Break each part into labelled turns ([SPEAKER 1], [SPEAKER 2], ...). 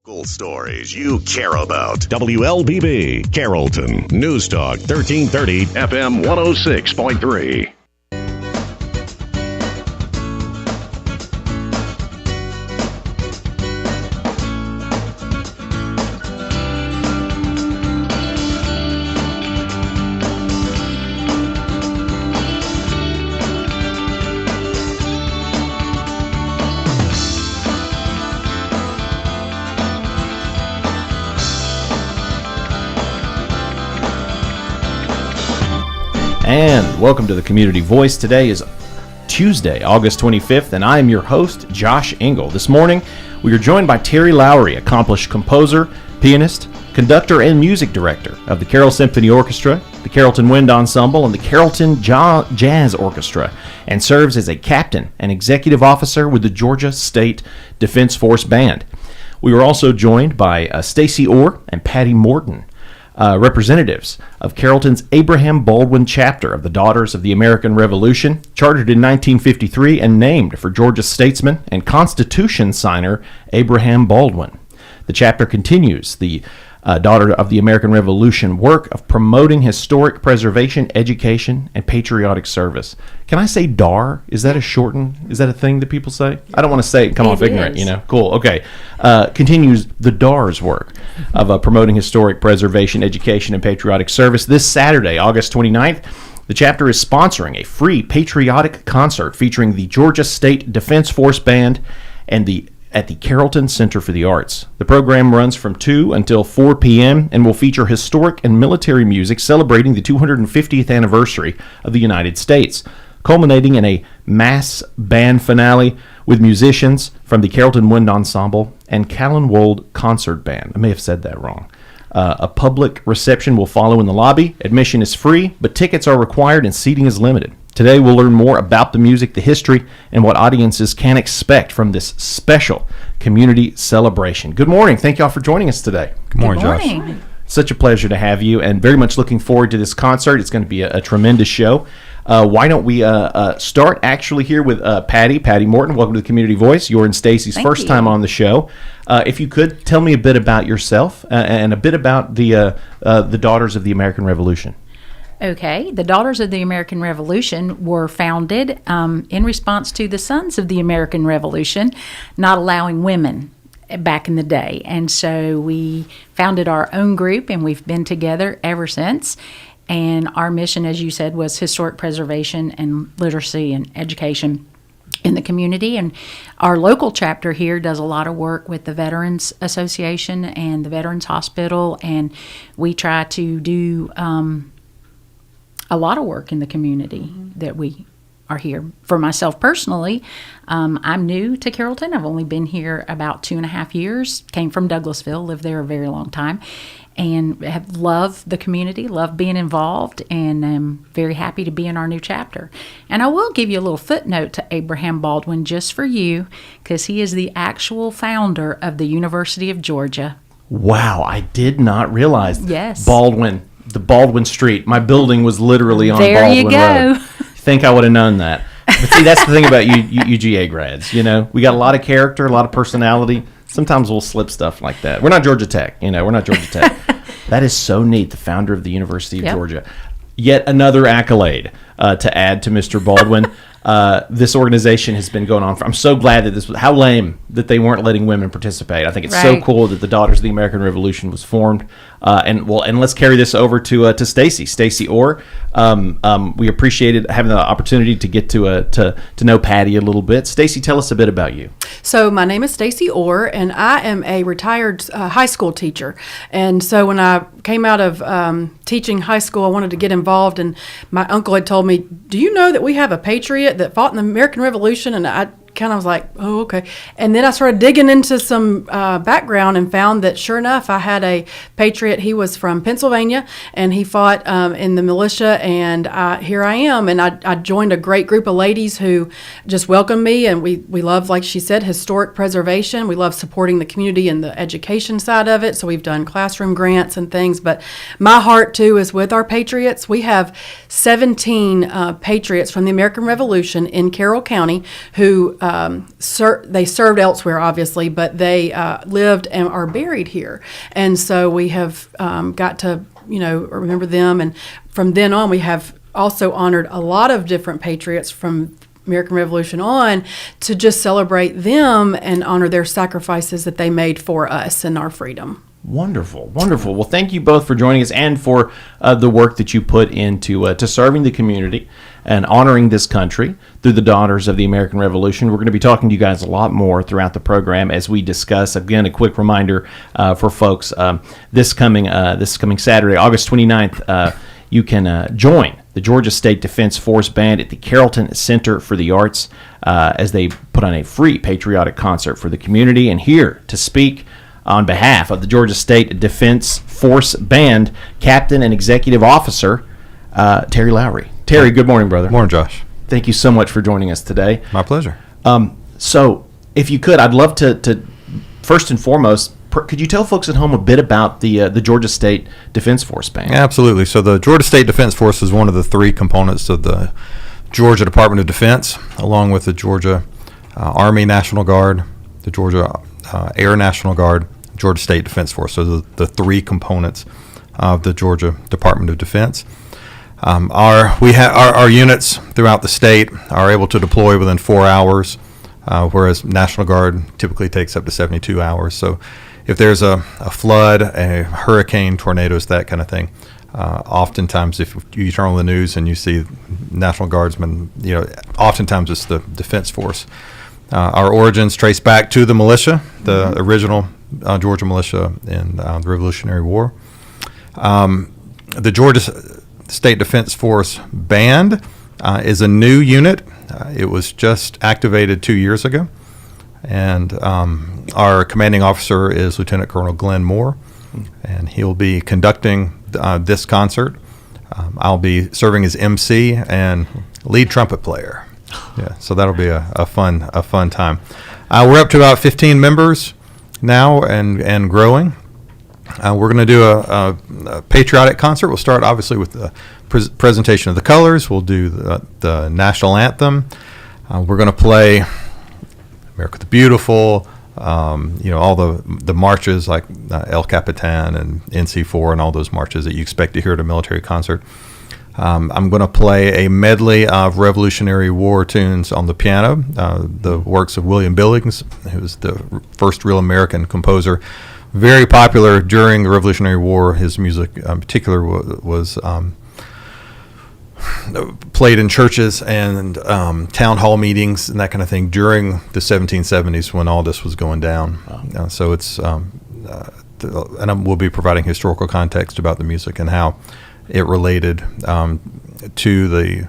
[SPEAKER 1] Local stories you care about. WLBB, Carrollton, News Talk, 1330, FM 106.3.
[SPEAKER 2] And welcome to the Community Voice. Today is Tuesday, August 25th, and I am your host, Josh Engel. This morning, we are joined by Terry Lowry, accomplished composer, pianist, conductor, and music director of the Carroll Symphony Orchestra, the Carrollton Wind Ensemble, and the Carrollton Jazz Orchestra, and serves as a captain and executive officer with the Georgia State Defense Force Band. We were also joined by Stacey Orr and Pattie Morton, representatives of Carrollton's Abraham Baldwin chapter of the Daughters of the American Revolution, chartered in 1953 and named for Georgia statesman and Constitution signer Abraham Baldwin. The chapter continues the Daughter of the American Revolution work of promoting historic preservation, education, and patriotic service. Can I say DAR? Is that a shorten? Is that a thing that people say? I don't want to say it and come off ignorant, you know. Cool, okay. Continues the DAR's work of promoting historic preservation, education, and patriotic service. This Saturday, August 29th, the chapter is sponsoring a free patriotic concert featuring the Georgia State Defense Force Band and at the Carrollton Center for the Arts. The program runs from 2 until 4 p.m. and will feature historic and military music celebrating the 250th anniversary of the United States, culminating in a mass band finale with musicians from the Carrollton Wind Ensemble and Callan-Wold Concert Band. I may have said that wrong. A public reception will follow in the lobby. Admission is free, but tickets are required and seating is limited. Today we'll learn more about the music, the history, and what audiences can expect from this special community celebration. Good morning. Thank y'all for joining us today.
[SPEAKER 3] Good morning,
[SPEAKER 4] Josh.
[SPEAKER 2] Such a pleasure to have you, and very much looking forward to this concert. It's going to be a tremendous show. Why don't we start actually here with Pattie Morton. Welcome to the Community Voice. You're in Stacey's first time on the show. If you could, tell me a bit about yourself and a bit about the Daughters of the American Revolution.
[SPEAKER 4] Okay, the Daughters of the American Revolution were founded in response to the Sons of the American Revolution not allowing women back in the day. And so we founded our own group, and we've been together ever since. And our mission, as you said, was historic preservation and literacy and education in the community. And our local chapter here does a lot of work with the Veterans Association and the Veterans Hospital, and we try to do a lot of work in the community that we are here. For myself personally, I'm new to Carrollton. I've only been here about 2.5 years. Came from Douglasville, lived there a very long time, and have loved the community, love being involved, and I'm very happy to be in our new chapter. And I will give you a little footnote to Abraham Baldwin just for you, because he is the actual founder of the University of Georgia.
[SPEAKER 2] Wow, I did not realize.
[SPEAKER 4] Yes.
[SPEAKER 2] Baldwin. The Baldwin Street. My building was literally on
[SPEAKER 4] there
[SPEAKER 2] Baldwin
[SPEAKER 4] you go.
[SPEAKER 2] Road. Think I would have known that. But see, that's the thing about UGA grads. You know, we got a lot of character, a lot of personality. Sometimes we'll slip stuff like that. We're not Georgia Tech. You know, we're not Georgia Tech. That is so neat. The founder of the University of Georgia. Yet another accolade to add to Mr. Baldwin. This organization has been going on I'm so glad that this was, how lame that they weren't letting women participate. I think it's so cool that the Daughters of the American Revolution was formed. And let's carry this over to Stacey Orr. We appreciated having the opportunity to get to know Pattie a little bit. Stacey, tell us a bit about you.
[SPEAKER 3] So my name is Stacey Orr, and I am a retired high school teacher. And so when I came out of teaching high school, I wanted to get involved, and my uncle had told me, do you know that we have a patriot that fought in the American Revolution? And I kind of was like, oh, okay. And then I started digging into some background and found that sure enough, I had a patriot. He was from Pennsylvania, and he fought in the militia, and here I am. And I joined a great group of ladies who just welcomed me, and we love, like she said, historic preservation. We love supporting the community and the education side of it, so we've done classroom grants and things. But my heart, too, is with our patriots. We have 17 patriots from the American Revolution in Carroll County who they served elsewhere, obviously, but they lived and are buried here. And so we have got to, remember them. And from then on, we have also honored a lot of different patriots from American Revolution on to just celebrate them and honor their sacrifices that they made for us and our freedom.
[SPEAKER 2] Wonderful, wonderful. Well, thank you both for joining us and for the work that you put into to serving the community and honoring this country through the Daughters of the American Revolution. We're going to be talking to you guys a lot more throughout the program as we discuss. Again, a quick reminder for folks, this coming Saturday, August 29th, you can join the Georgia State Defense Force Band at the Carrollton Center for the Arts as they put on a free patriotic concert for the community. And here to speak on behalf of the Georgia State Defense Force Band, Captain and Executive Officer Terry Lowry. Terry, good morning, brother.
[SPEAKER 5] Morning, Josh.
[SPEAKER 2] Thank you so much for joining us today.
[SPEAKER 5] My pleasure.
[SPEAKER 2] So, if you could, I'd love to first and foremost, could you tell folks at home a bit about the Georgia State Defense Force Band?
[SPEAKER 5] Absolutely. So the Georgia State Defense Force is one of the three components of the Georgia Department of Defense, along with the Georgia Army National Guard, the Georgia Air National Guard, Georgia State Defense Force. So the three components of the Georgia Department of Defense. Our units throughout the state are able to deploy within 4 hours, whereas National Guard typically takes up to 72 hours. So if there's a flood, a hurricane, tornadoes, that kind of thing, oftentimes if you turn on the news and you see National Guardsmen, oftentimes it's the Defense Force. Our origins trace back to the militia, the original Georgia militia in the Revolutionary War. The Georgia State Defense Force Band is a new unit. It was just activated 2 years ago. And our commanding officer is Lieutenant Colonel Glenn Moore, and he'll be conducting this concert. I'll be serving as MC and lead trumpet player. Yeah, so that'll be a fun time. We're up to about 15 members now and growing. We're going to do a patriotic concert. We'll start obviously with the presentation of the colors. We'll do the national anthem. We're going to play America the Beautiful, all the marches like El Capitan and NC4 and all those marches that you expect to hear at a military concert. I'm going to play a medley of Revolutionary War tunes on the piano, the works of William Billings, who was the first real American composer. Very popular during the Revolutionary War. His music in particular was played in churches and town hall meetings and that kind of thing during the 1770s when all this was going down. Wow. So it's and we'll be providing historical context about the music and how it related to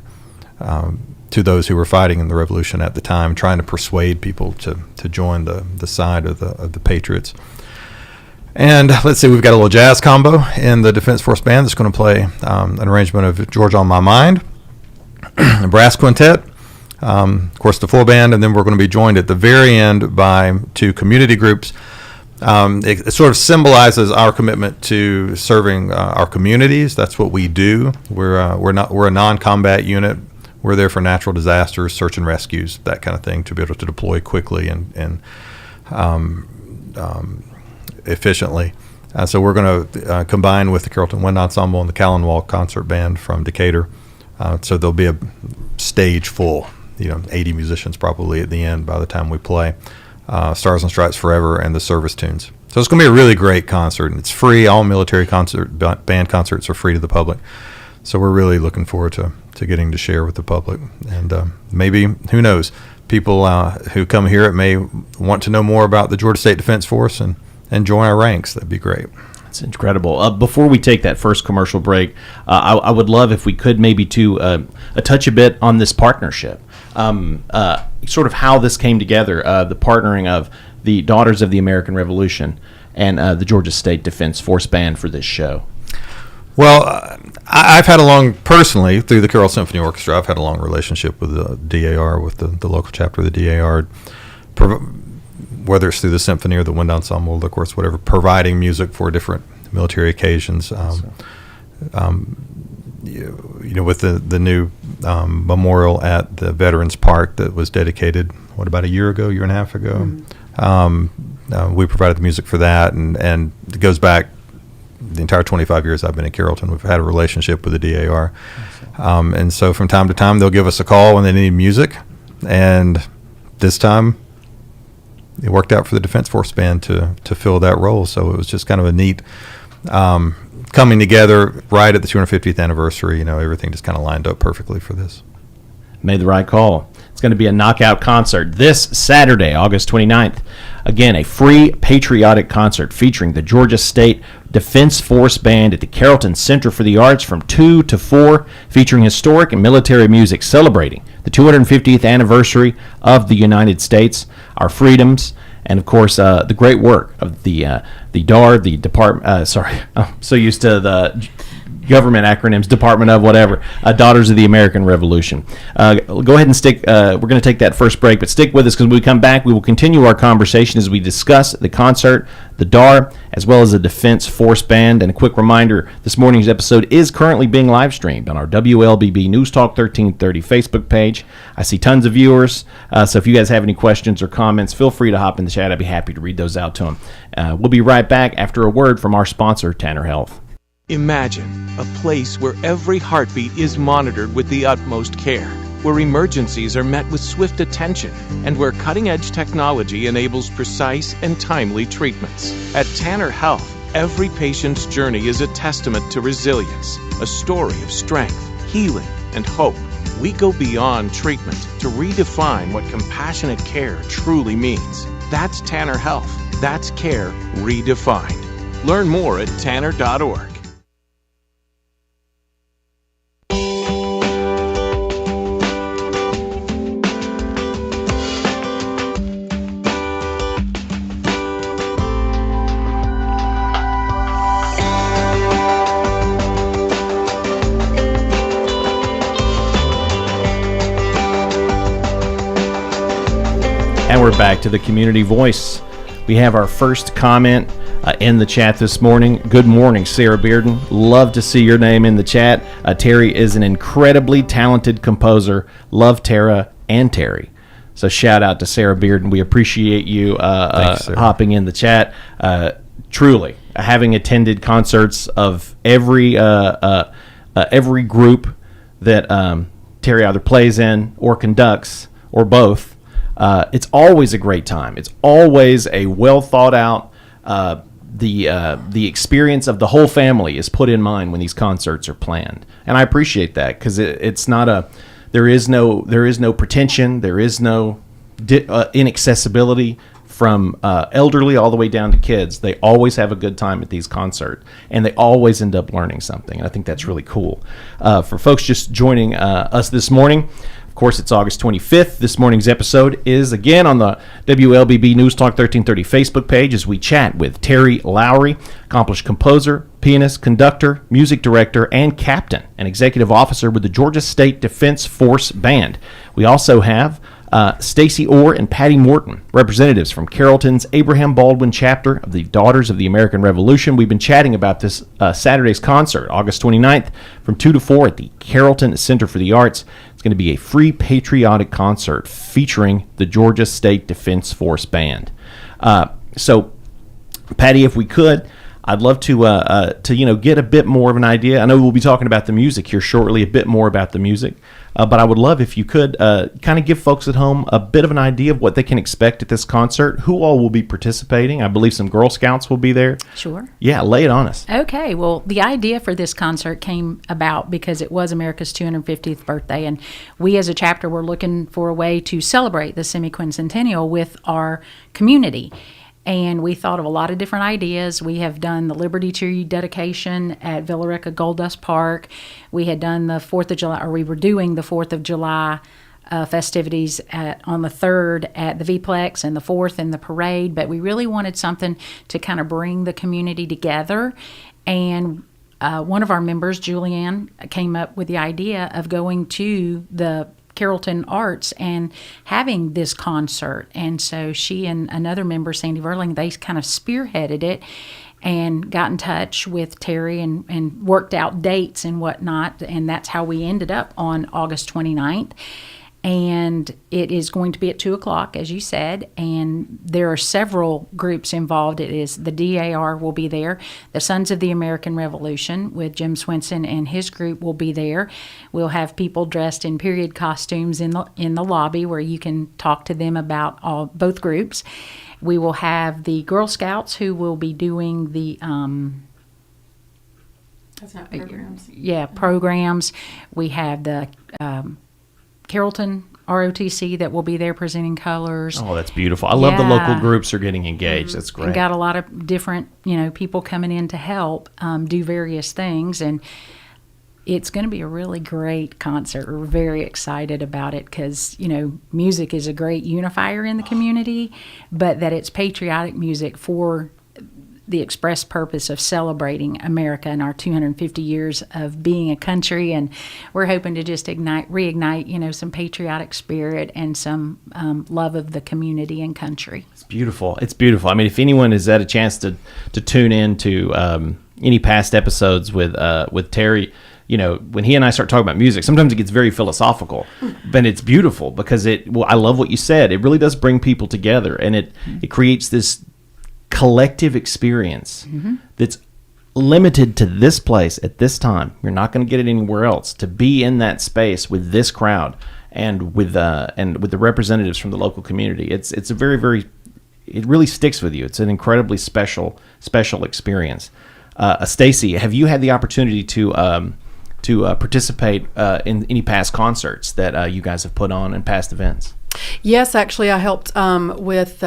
[SPEAKER 5] those who were fighting in the Revolution at the time, trying to persuade people to join the side of the Patriots. And let's see, we've got a little jazz combo in the Defense Force Band that's going to play an arrangement of Georgia on My Mind, a brass quintet, of course the full band, and then we're going to be joined at the very end by two community groups. It sort of symbolizes our commitment to serving our communities. That's what we do. We're a non-combat unit. We're there for natural disasters, search and rescues, that kind of thing, to be able to deploy quickly and efficiently. So we're going to combine with the Carrollton Wind Ensemble and the Callan Concert Band from Decatur. So there'll be a stage full, 80 musicians probably at the end by the time we play Stars and Stripes Forever and the service tunes. So it's going to be a really great concert, and it's free. All military band concerts are free to the public. So we're really looking forward to getting to share with the public. And maybe, who knows, people who come here it may want to know more about the Georgia State Defense Force and join our ranks. That'd be great.
[SPEAKER 2] That's incredible. Before we take that first commercial break, I would love if we could maybe touch a bit on this partnership, sort of how this came together, the partnering of the Daughters of the American Revolution and the Georgia State Defense Force Band for this show.
[SPEAKER 5] Well, I've had personally, through the Carroll Symphony Orchestra, I've had a long relationship with the DAR, with the local chapter of the DAR, whether it's through the symphony or the wind ensemble, of course, whatever, providing music for different military occasions. with the new memorial at the Veterans Park that was dedicated, about a year and a half ago? We provided the music for that, and it goes back the entire 25 years I've been in Carrollton. We've had a relationship with the DAR. And so from time to time, they'll give us a call when they need music. And this time, it worked out for the Defense Force Band to fill that role. So it was just kind of a neat coming together right at the 250th anniversary. Everything just kind of lined up perfectly for this.
[SPEAKER 2] Made the right call. It's going to be a knockout concert this Saturday, August 29th. Again, a free patriotic concert featuring the Georgia State Defense Force Band at the Carrollton Center for the Arts from 2 to 4, featuring historic and military music celebrating the 250th anniversary of the United States, our freedoms, and of course the great work of the DAR, the Department. I'm so used to the government acronyms, Department of whatever, Daughters of the American Revolution. Go ahead and stick, we're going to take that first break, but stick with us because when we come back, we will continue our conversation as we discuss the concert, the DAR, as well as the Defense Force Band. And a quick reminder, this morning's episode is currently being live streamed on our WLBB News Talk 1330 Facebook page. I see tons of viewers, so if you guys have any questions or comments, feel free to hop in the chat. I'd be happy to read those out to them. We'll be right back after a word from our sponsor, Tanner Health.
[SPEAKER 6] Imagine a place where every heartbeat is monitored with the utmost care, where emergencies are met with swift attention, and where cutting-edge technology enables precise and timely treatments. At Tanner Health, every patient's journey is a testament to resilience, a story of strength, healing, and hope. We go beyond treatment to redefine what compassionate care truly means. That's Tanner Health. That's care redefined. Learn more at tanner.org.
[SPEAKER 2] And we're back to the Community Voice. We have our first comment in the chat this morning. Good morning, Sarah Bearden. Love to see your name in the chat. Terry is an incredibly talented composer. Love Tara and Terry. So shout out to Sarah Bearden. We appreciate you hopping in the chat. Truly, having attended concerts of every group that Terry either plays in or conducts or both, it's always a great time. It's always a well thought out. The experience of the whole family is put in mind when these concerts are planned, and I appreciate that because it's not there is no pretension, there is no inaccessibility from elderly all the way down to kids. They always have a good time at these concerts, and they always end up learning something. And I think that's really cool. For folks just joining us this morning, of course, it's August 25th. This morning's episode is again on the WLBB News Talk 1330 Facebook page as we chat with Terry Lowry, accomplished composer, pianist, conductor, music director, and captain, and executive officer with the Georgia State Defense Force Band. We also have Stacey Orr and Pattie Morton, representatives from Carrollton's Abraham Baldwin chapter of the Daughters of the American Revolution. We've been chatting about this Saturday's concert, August 29th, from 2 to 4 at the Carrollton Center for the Arts. It's going to be a free patriotic concert featuring the Georgia State Defense Force Band. So, Pattie, if we could, I'd love to get a bit more of an idea. I know we'll be talking about the music here shortly, a bit more about the music. But I would love if you could kind of give folks at home a bit of an idea of what they can expect at this concert, who all will be participating. I believe some Girl Scouts will be there.
[SPEAKER 4] Sure.
[SPEAKER 2] Yeah, lay it on us.
[SPEAKER 4] Okay, well, the idea for this concert came about because it was America's 250th birthday, and we as a chapter were looking for a way to celebrate the semi-quincentennial with our community. And we thought of a lot of different ideas. We have done the Liberty Tree dedication at Villa Rica Gold Dust Park. We had done the 4th of July, or we were doing the 4th of July festivities on the 3rd at the V-Plex and the 4th in the parade. But we really wanted something to kind of bring the community together. And one of our members, Julianne, came up with the idea of going to the Carrollton Arts and having this concert. And so she and another member, Sandy Verling, they kind of spearheaded it. and got in touch with Terry and worked out dates and whatnot. And that's how we ended up on August 29th. And it is going to be at 2 o'clock, as you said, and there are several groups involved. It is the DAR will be there. The Sons of the American Revolution with Jim Swenson and his group will be there. We'll have people dressed in period costumes in the lobby where you can talk to them about both groups. We will have the Girl Scouts who will be doing the
[SPEAKER 3] That's not programs.
[SPEAKER 4] Programs. We have the Carrollton ROTC that will be there presenting colors.
[SPEAKER 2] Oh, that's beautiful. I love the local groups are getting engaged. That's great.
[SPEAKER 4] And got a lot of different, people coming in to help do various things. And it's going to be a really great concert. We're very excited about it because, music is a great unifier in the community, but that it's patriotic music for the express purpose of celebrating America and our 250 years of being a country. And we're hoping to just reignite, some patriotic spirit and some love of the community and country.
[SPEAKER 2] It's beautiful. It's beautiful. I mean, if anyone has had a chance to tune in to any past episodes with Terry, when he and I start talking about music, sometimes it gets very philosophical, but it's beautiful because I love what you said. It really does bring people together, and it creates this collective experience that's limited to this place at this time. You're not going to get it anywhere else. To be in that space with this crowd and with the representatives from the local community, it's a very, very, it really sticks with you. It's an incredibly special experience. Stacey, have you had the opportunity to participate in any past concerts that you guys have put on in past events?
[SPEAKER 3] Yes, actually, I helped with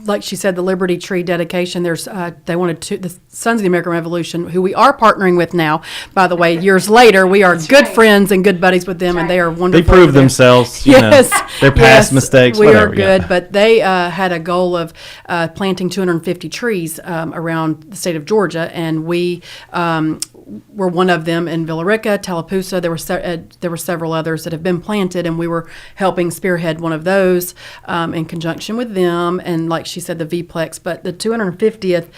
[SPEAKER 3] like she said, the Liberty Tree dedication. There's they wanted the Sons of the American Revolution, who we are partnering with now. By the way, years later, we are good friends and good buddies with them, and they are wonderful.
[SPEAKER 2] They proved themselves.
[SPEAKER 3] Yes,
[SPEAKER 2] their past mistakes.
[SPEAKER 3] We
[SPEAKER 2] whatever,
[SPEAKER 3] are good, but they had a goal of planting 250 trees around the state of Georgia, and we were one of them in Villarica, Tallapoosa. There were several others that have been planted, and we were helping spearhead one of those in conjunction with them. And like she said, the V-Plex. But the 250th,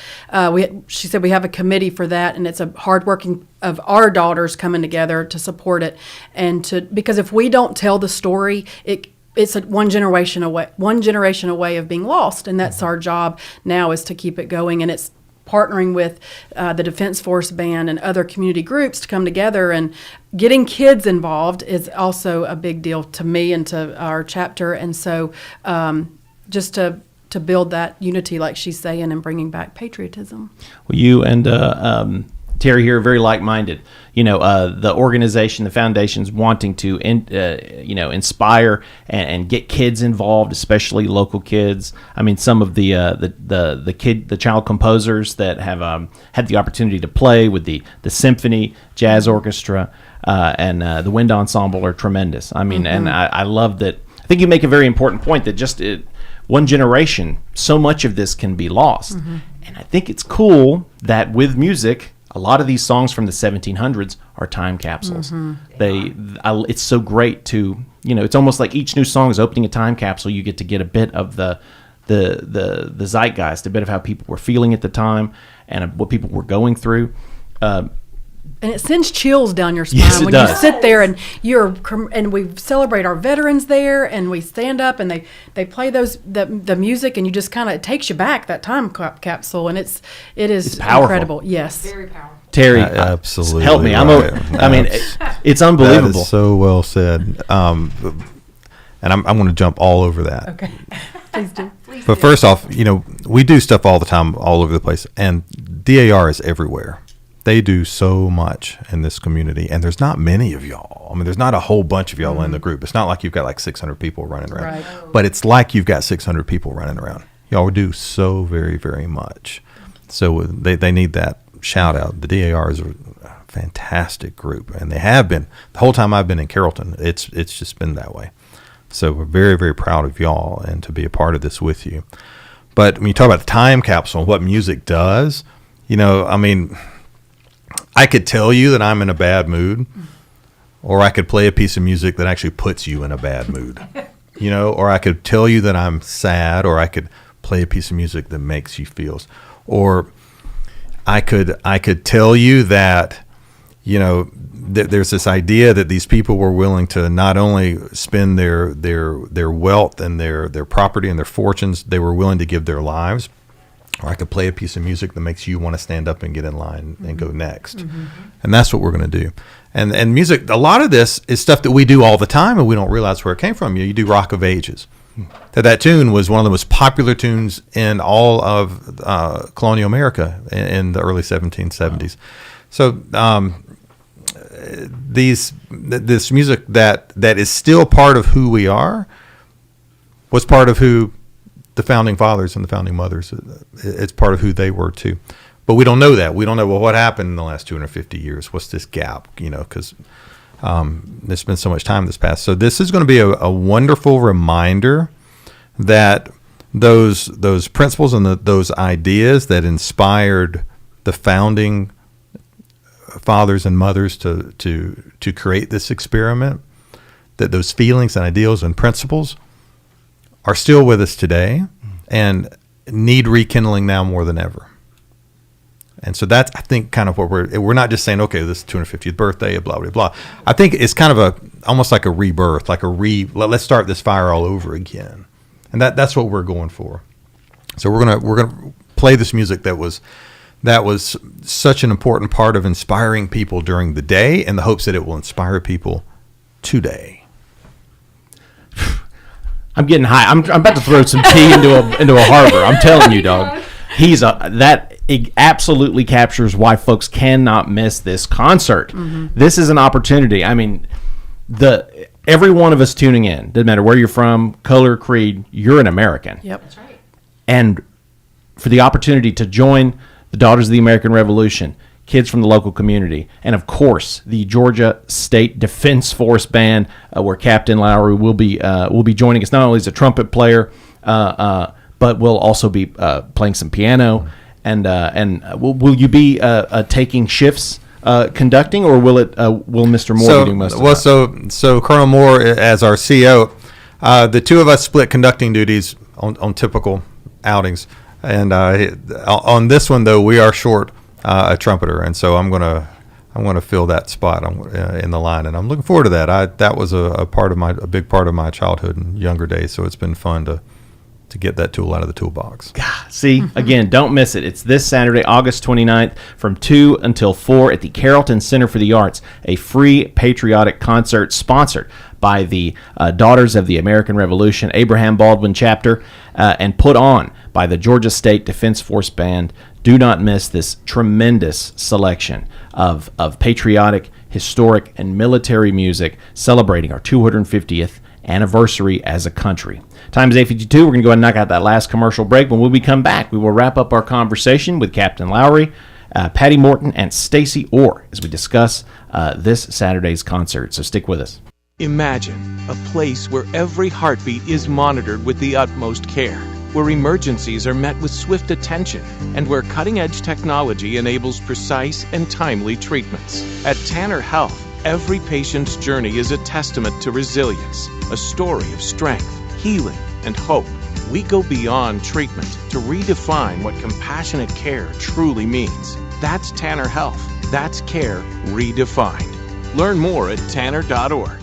[SPEAKER 3] she said we have a committee for that, and it's a hardworking of our daughters coming together to support it, because if we don't tell the story, it's one generation away of being lost, and that's our job now, is to keep it going. And it's partnering with the Defense Force Band and other community groups to come together, and getting kids involved is also a big deal to me and to our chapter. And so just to build that unity, like she's saying, and bringing back patriotism.
[SPEAKER 2] Well, you and Terry here are very like-minded. The organization, the foundation's wanting to, inspire and get kids involved, especially local kids. I mean, some of the child composers that have had the opportunity to play with the symphony, jazz orchestra, and the wind ensemble are tremendous. I mean, and I love that. I think you make a very important point that just one generation, so much of this can be lost. And I think it's cool that with music, a lot of these songs from the 1700s are time capsules. It's so great to, it's almost like each new song is opening a time capsule. You get to get a bit of the zeitgeist, a bit of how people were feeling at the time and what people were going through.
[SPEAKER 3] And it sends chills down your spine when you sit there and we celebrate our veterans there, and we stand up and they play the music, and you just it takes you back, that time capsule, and it is incredible. Yes, very powerful.
[SPEAKER 2] Terry,
[SPEAKER 5] absolutely
[SPEAKER 2] help me.
[SPEAKER 5] Right.
[SPEAKER 2] I mean, it's unbelievable.
[SPEAKER 5] That is so well said. And I'm going to jump all over that.
[SPEAKER 3] Okay, please do.
[SPEAKER 5] But first off, we do stuff all the time, all over the place, and DAR is everywhere. They do so much in this community, and there's not many of y'all. I mean, there's not a whole bunch of y'all in the group. It's not like you've got like 600 people running around,
[SPEAKER 3] right.
[SPEAKER 5] But it's like you've got 600 people running around. Y'all do so very, very much. So they need that shout out. The DAR is a fantastic group, and they have been the whole time I've been in Carrollton. It's just been that way. So we're very, very proud of y'all and to be a part of this with you. But when you talk about the time capsule and what music does, I mean, I could tell you that I'm in a bad mood, or I could play a piece of music that actually puts you in a bad mood, or I could tell you that I'm sad, or I could play a piece of music that makes you feel, or, I could tell you that, there's this idea that these people were willing to not only spend their wealth and their property and their fortunes, they were willing to give their lives. Or I could play a piece of music that makes you want to stand up and get in line and go next. Mm-hmm. And that's what we're going to do. And music, a lot of this is stuff that we do all the time and we don't realize where it came from. You do Rock of Ages. That tune was one of the most popular tunes in all of colonial America in the early 1770s. So this music that is still part of who we are was part of who the founding fathers and the founding mothers, it's part of who they were too. But we don't know that. We don't know, well, what happened in the last 250 years? What's this gap? Because there's been so much time that's passed. So this is going to be a wonderful reminder that those principles and those ideas that inspired the founding fathers and mothers to create this experiment, that those feelings and ideals and principles are still with us today and need rekindling now more than ever. And so that's, I think, kind of what we're not just saying, okay, this is 250th birthday, blah, blah, blah. I think it's kind of almost like a rebirth, let's start this fire all over again. And that's what we're going for. So we're gonna play this music that was such an important part of inspiring people during the day in the hopes that it will inspire people today.
[SPEAKER 2] I'm getting high. I'm about to throw some tea into a harbor. I'm telling you, dog. It absolutely captures why folks cannot miss this concert. Mm-hmm. This is an opportunity. I mean, every one of us tuning in, doesn't matter where you're from, color, creed, you're an American.
[SPEAKER 3] Yep, that's right.
[SPEAKER 2] And for the opportunity to join the Daughters of the American Revolution, kids from the local community, and of course the Georgia State Defense Force Band, where Captain Lowry will be joining us not only as a trumpet player, but will also be playing some piano. And will you be taking shifts conducting, or will Mr. Moore be doing most of that?
[SPEAKER 5] So Colonel Moore as our CO, the two of us split conducting duties on typical outings, and on this one though we are short a trumpeter, and so I'm gonna fill that spot in the line, and I'm looking forward to that. That was a big part of my childhood and younger days, so it's been fun to get that tool out of the toolbox.
[SPEAKER 2] See, again, don't miss it. It's this Saturday, August 29th from 2 until 4 at the Carrollton Center for the Arts, a free patriotic concert sponsored by the Daughters of the American Revolution, Abraham Baldwin chapter, and put on by the Georgia State Defense Force Band. Do not miss this tremendous selection of patriotic, historic, and military music celebrating our 250th anniversary as a country. Time is 8:52. We're going to go ahead and knock out that last commercial break. When we come back, we will wrap up our conversation with Captain Lowry, Pattie Morton, and Stacey Orr as we discuss this Saturday's concert. So stick with us.
[SPEAKER 6] Imagine a place where every heartbeat is monitored with the utmost care, where emergencies are met with swift attention, and where cutting-edge technology enables precise and timely treatments. At Tanner Health, every patient's journey is a testament to resilience, a story of strength, healing, and hope. We go beyond treatment to redefine what compassionate care truly means. That's Tanner Health. That's care redefined. Learn more at tanner.org.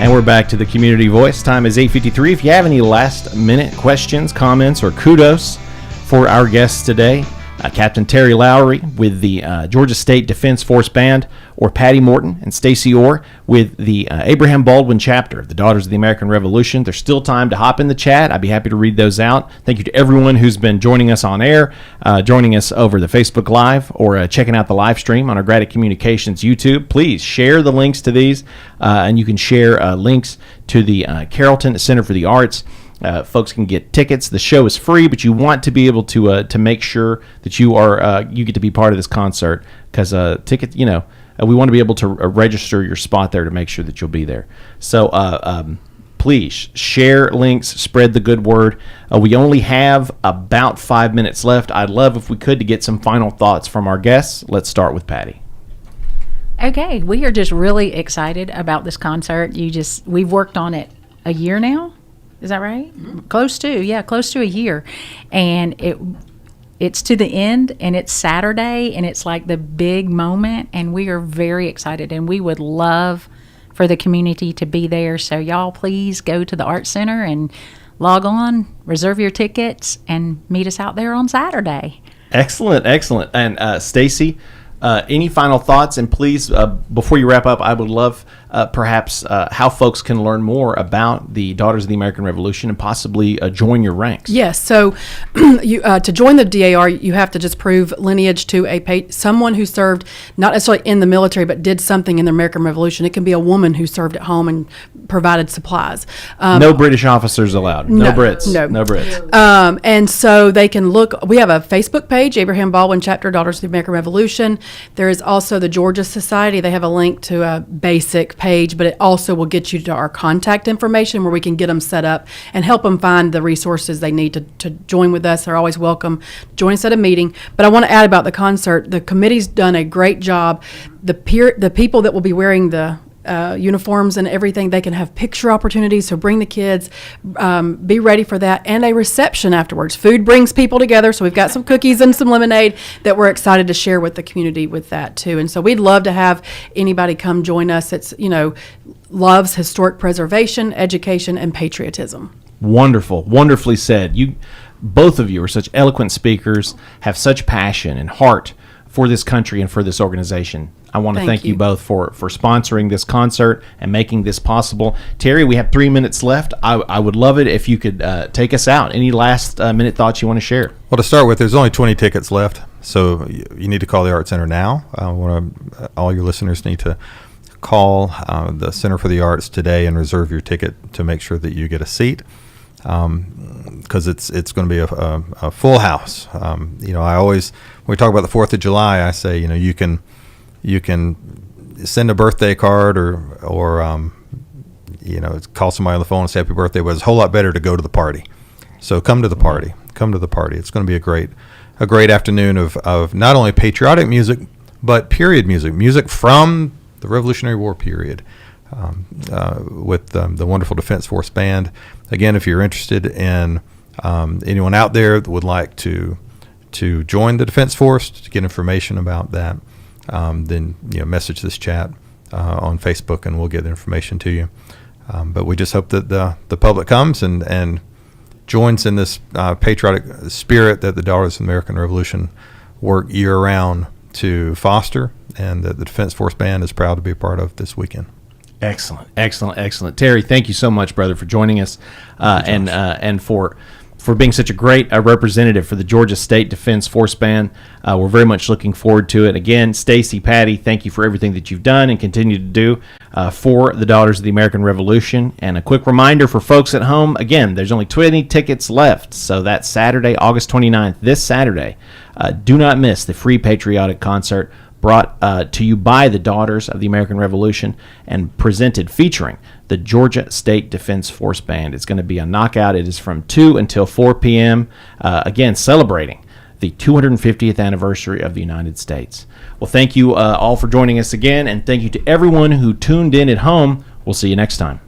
[SPEAKER 2] And we're back to the Community Voice. Time is 8:53. If you have any last-minute questions, comments, or kudos for our guests today, Captain Terry Lowry with the Georgia State Defense Force Band, or Pattie Morton and Stacey Orr with the Abraham Baldwin chapter of the Daughters of the American Revolution. There's still time to hop in the chat. I'd be happy to read those out. Thank you to everyone who's been joining us on air, joining us over the Facebook Live, or checking out the live stream on our Gradic Communications YouTube. Please share the links to these, and you can share links to the Carrollton Center for the Arts. Folks can get tickets. The show is free, but you want to be able to make sure that you get to be part of this concert, because tickets, we want to be able to register your spot there to make sure that you'll be there. So please share links, spread the good word. We only have about 5 minutes left. I'd love if we could to get some final thoughts from our guests. Let's start with Pattie.
[SPEAKER 4] Okay, we are just really excited about this concert. We've worked on it a year now. Is that right? Close to a year. And it's to the end, and it's Saturday, and it's like the big moment, and we are very excited, and we would love for the community to be there. So y'all please go to the Arts Center and log on, reserve your tickets, and meet us out there on Saturday.
[SPEAKER 2] Excellent. And Stacey, any final thoughts? And please, before you wrap up, I would love perhaps how folks can learn more about the Daughters of the American Revolution and possibly join your ranks.
[SPEAKER 3] Yes. So to join the DAR, you have to just prove lineage to someone who served not necessarily in the military, but did something in the American Revolution. It can be a woman who served at home and provided supplies.
[SPEAKER 2] No British officers allowed. No Brits. No Brits.
[SPEAKER 3] And so they can look. We have a Facebook page, Abraham Baldwin Chapter, Daughters of the American Revolution. There is also the Georgia Society. They have a link to a basic page, but it also will get you to our contact information where we can get them set up and help them find the resources they need to join with us. They're always welcome. Join us at a meeting. But I want to add about the concert. The committee's done a great job. The people that will be wearing the uniforms and everything, they can have picture opportunities, so bring the kids, be ready for that, and a reception afterwards. Food brings people together, so we've got some cookies and some lemonade that we're excited to share with the community with that too. And so we'd love to have anybody come join us. It's, loves historic preservation, education, and patriotism.
[SPEAKER 2] Wonderful. Wonderfully said. Both of you are such eloquent speakers, have such passion and heart for this country and for this organization. I want to thank you both for sponsoring this concert and making this possible. Terry, we have 3 minutes left. I would love it if you could take us out. Any last minute thoughts you want to share?
[SPEAKER 5] Well, to start with, there's only 20 tickets left, so you need to call the Arts Center now. All your listeners need to call the Center for the Arts today and reserve your ticket to make sure that you get a seat, because it's going to be a full house. I always, when we talk about the 4th of July, I say, you can send a birthday card or call somebody on the phone and say happy birthday, but it's a whole lot better to go to the party. So come to the party. It's going to be a great afternoon of not only patriotic music, but period music from the Revolutionary War period, with the wonderful Defense Force Band. Again, if you're interested in anyone out there that would like to join the Defense Force, to get information about that, then message this chat on Facebook, and we'll get the information to you. But we just hope that the public comes and joins in this patriotic spirit that the Daughters of the American Revolution work year-round to foster, and that the Defense Force Band is proud to be a part of this weekend.
[SPEAKER 2] Excellent. Terry, thank you so much, brother, for joining us, and for being such a great representative for the Georgia State Defense Force Band. We're very much looking forward to it. Again, Stacey, Pattie, thank you for everything that you've done and continue to do for the Daughters of the American Revolution. And a quick reminder for folks at home, again, there's only 20 tickets left, so that's Saturday, August 29th, this Saturday. Do not miss the free patriotic concert brought to you by the Daughters of the American Revolution and presented featuring the Georgia State Defense Force Band. It's going to be a knockout. It is from 2 until 4 p.m., again, celebrating the 250th anniversary of the United States. Well, thank you all for joining us again, and thank you to everyone who tuned in at home. We'll see you next time.